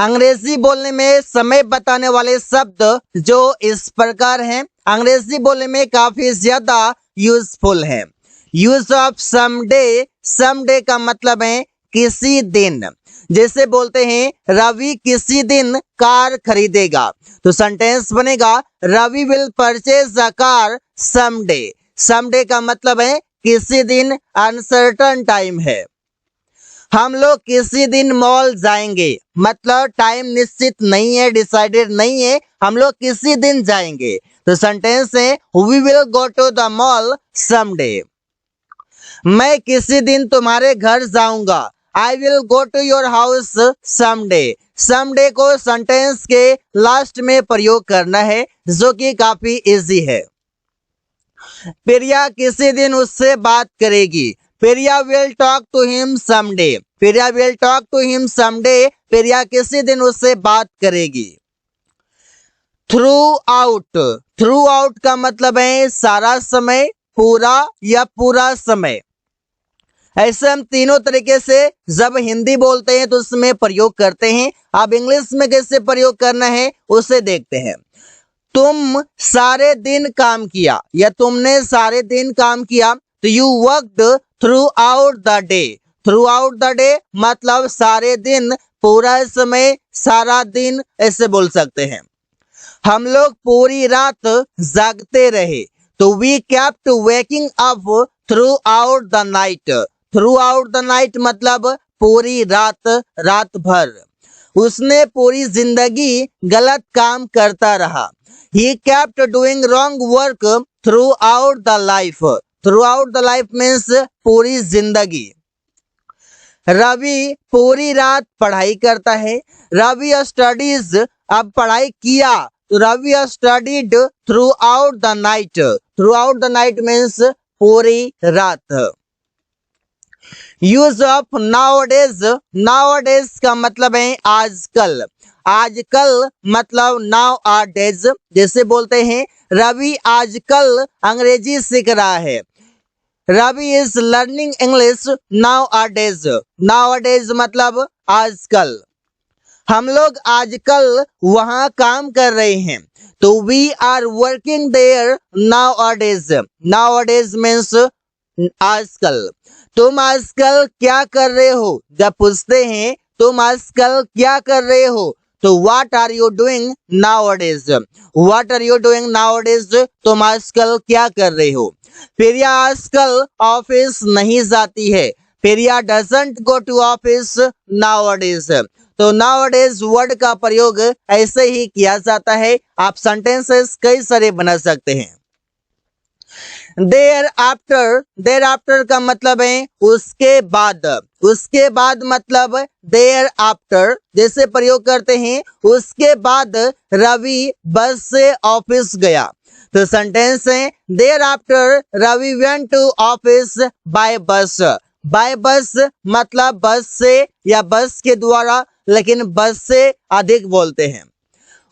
अंग्रेजी बोलने में समय बताने वाले शब्द जो इस प्रकार हैं, अंग्रेजी बोलने में काफी ज्यादा यूजफुल है। यूज ऑफ समडे, समडे का मतलब है किसी दिन। जैसे बोलते हैं रवि किसी दिन कार खरीदेगा, तो सेंटेंस बनेगा Ravi will purchase a car someday. Someday का मतलब है किसी दिन, अनसर्टन टाइम है। हम लोग किसी दिन मॉल जाएंगे, मतलब टाइम निश्चित नहीं है, डिसाइडेड नहीं है, हम लोग किसी दिन जाएंगे। तो सेंटेंस है we will go to the mall someday. मैं किसी दिन तुम्हारे घर जाऊंगा, I will go to your house someday. Someday को सेंटेंस के लास्ट में प्रयोग करना है, जो कि काफी इजी है। प्रिया किसी दिन उससे बात करेगी, Priya will talk to him someday. Priya will talk to him someday, Priya किसी दिन उससे बात करेगी। थ्रू आउट, थ्रू आउट का मतलब है सारा समय, पूरा या पूरा समय। ऐसे हम तीनों तरीके से जब हिंदी बोलते हैं तो उसमें प्रयोग करते हैं। अब इंग्लिश में कैसे प्रयोग करना है उसे देखते हैं। तुम सारे दिन काम किया या तुमने सारे दिन काम किया, तो you worked through out the day. Through out the day मतलब सारे दिन, पूरा समय, सारा दिन, ऐसे बोल सकते हैं। हम लोग पूरी रात जागते रहे, तो we kept waking up throughout the night. Throughout the night मतलब पूरी रात, रात भर। उसने पूरी जिंदगी गलत काम करता रहा। He kept doing wrong work throughout the life. Throughout the life means पूरी जिंदगी। रवि पूरी रात पढ़ाई करता है, रवि स्टडीज, अब पढ़ाई किया तो Ravi studied throughout the night. Throughout the night means पूरी रात। यूज ऑफ नाउअडेज, नाउअडेज का मतलब है आजकल। आजकल मतलब नाउ आर डेज। जैसे बोलते हैं रवि आजकल अंग्रेजी सीख रहा है, Ravi is learning English now are days. Now are days मतलब आजकल। हम लोग आजकल वहां काम कर रहे हैं, तो we are working there now are days. Now are days means आजकल। तुम आजकल क्या कर रहे हो, जब पूछते हैं तुम आजकल क्या कर रहे हो, तो what are you doing nowadays. What are you doing nowadays, तुम आजकल क्या कर रहे हो। प्रिया आजकल ऑफिस नहीं जाती है, Priya doesn't go to office nowadays. तो नाउअडेज वर्ड का प्रयोग ऐसे ही किया जाता है। आप सेंटेंसेस कई सारे बना सकते हैं। देयर आफ्टर, देयर आफ्टर का मतलब है उसके बाद। उसके बाद मतलब देयर आफ्टर, जैसे प्रयोग करते हैं उसके बाद रवि बस से ऑफिस गया, तो सेंटेंस है thereafter Ravi went to office by bus. By bus मतलब बस से या बस के द्वारा, लेकिन बस से अधिक बोलते हैं।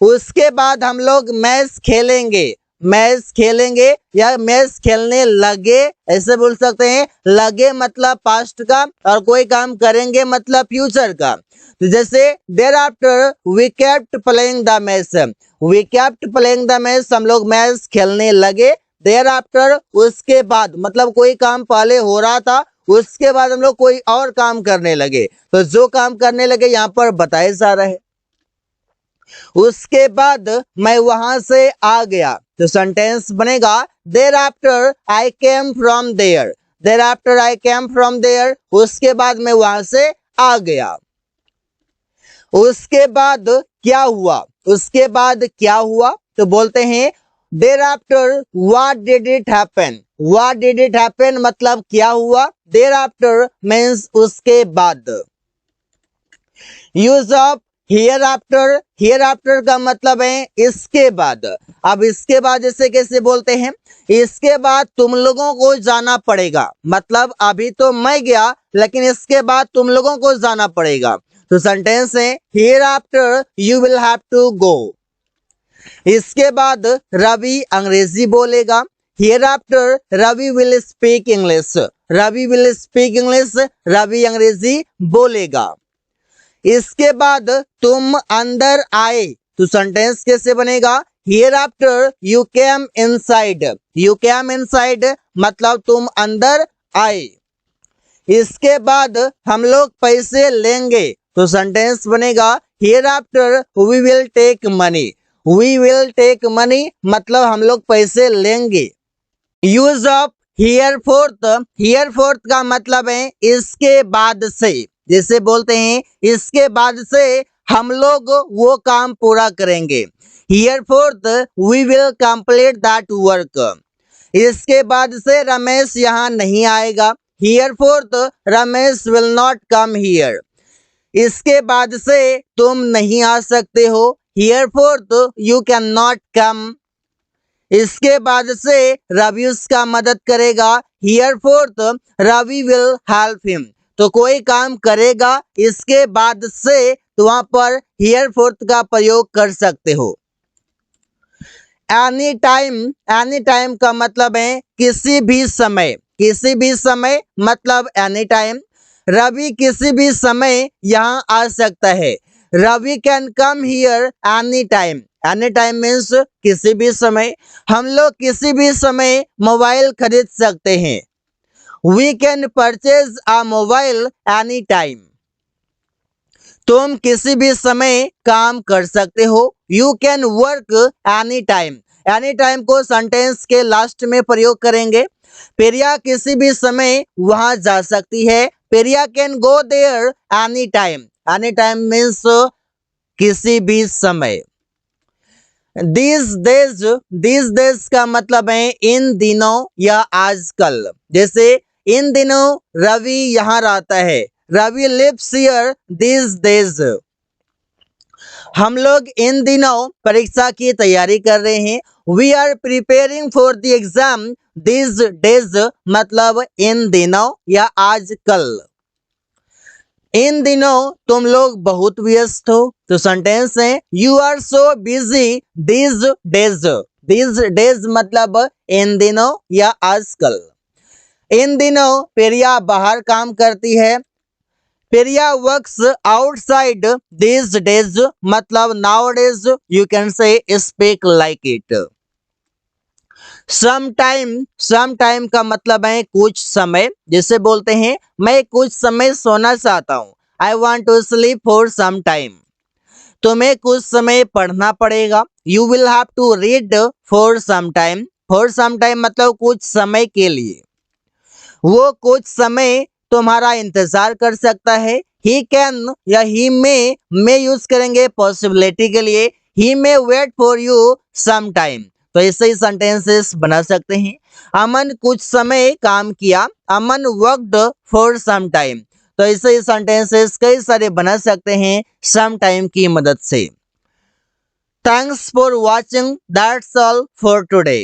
उसके बाद हम लोग मैच खेलेंगे, मैच खेलेंगे या मैच खेलने लगे, ऐसे बोल सकते हैं। लगे मतलब पास्ट का और कोई काम करेंगे मतलब फ्यूचर का। तो जैसे thereafter we kept playing the match, we kept playing the match, हम लोग मैच खेलने लगे। देयर आफ्टर उसके बाद मतलब कोई काम पहले हो रहा था, उसके बाद हम लोग कोई और काम करने लगे, तो जो काम करने लगे यहाँ पर बताया जा रहा है। उसके बाद मैं वहां से आ गया, तो सेंटेंस बनेगा thereafter I came from there. Thereafter I came from there, उसके बाद मैं वहां से आ गया। उसके बाद क्या हुआ, उसके बाद क्या हुआ, तो बोलते हैं thereafter what did it happen. What did it happen मतलब क्या हुआ, देयर आफ्टर मीन्स उसके बाद। Use of hereafter, hereafter का मतलब है इसके बाद। अब इसके बाद जैसे कैसे बोलते हैं, इसके बाद तुम लोगों को जाना पड़ेगा, मतलब अभी तो मैं गया लेकिन इसके बाद तुम लोगों को जाना पड़ेगा। तो सेंटेंस है hereafter you will have to go. इसके बाद रवि अंग्रेजी बोलेगा, hereafter Ravi will speak English. Ravi will speak English, Ravi अंग्रेजी बोलेगा। इसके बाद तुम अंदर आए तो सेंटेंस कैसे बनेगा? Hereafter you came inside. You came inside मतलब तुम अंदर आए। इसके बाद हम लोग पैसे लेंगे तो सेंटेंस बनेगा hereafter we will take money. We will take money मतलब हम लोग पैसे लेंगे। Use of here forth. Here forth का मतलब है इसके बाद से। जैसे बोलते हैं इसके बाद से हम लोग वो काम पूरा करेंगे। Here forth we will complete that work. इसके बाद से रमेश यहाँ नहीं आएगा। Here forth Ramesh will not come here. इसके बाद से तुम नहीं आ सकते हो। Here forth you can not come. इसके बाद से रवि उसका मदद करेगा। Here forth Ravi will help him. तो कोई काम करेगा इसके बाद से तो वहां पर हियर फोर्थ का प्रयोग कर सकते हो। Any time. एनी टाइम का मतलब है किसी भी समय। किसी भी समय मतलब एनी टाइम। रवि किसी भी समय यहाँ आ सकता है। Ravi can come here any time. Any time means किसी भी समय। हम लोग किसी भी समय मोबाइल खरीद सकते हैं। We can purchase a mobile any time. तुम किसी भी समय काम कर सकते हो। You can work any time. Any time को सेंटेंस के लास्ट में प्रयोग करेंगे। पेरिया किसी भी समय वहां जा सकती है। Periya can go there any time. Any time means किसी भी समय। these days का मतलब है इन दिनों या आजकल। जैसे इन दिनों रवि यहाँ रहता है। Ravi lives here these days। हम लोग इन दिनों परीक्षा की तैयारी कर रहे हैं। We are preparing for the exam these days मतलब इन दिनों या आजकल। इन दिनों तुम लोग बहुत व्यस्त हो तो सेंटेंस है you are so busy these days। these days मतलब इन दिनों या आजकल। इन दिनों पेरिया बाहर काम करती है। Periya works outside these days मतलब nowadays you can say speak like it। Some time का मतलब है कुछ समय। जैसे बोलते हैं मैं कुछ समय सोना चाहता हूँ। I want to sleep for some time. तुम्हें कुछ समय पढ़ना पड़ेगा। You will have to read for some time. For some time मतलब कुछ समय के लिए। वो कुछ समय तुम्हारा इंतजार कर सकता है। ही कैन या ही मे यूज करेंगे पॉसिबिलिटी के लिए। He may wait for you some time. तो ऐसे ही सेंटेंसेस बना सकते हैं। अमन कुछ समय काम किया। अमन वर्कड फॉर सम टाइम। तो ऐसे ही सेंटेंसेस कई सारे बना सकते हैं सम टाइम की मदद से। Thanks for watching. That's all for today.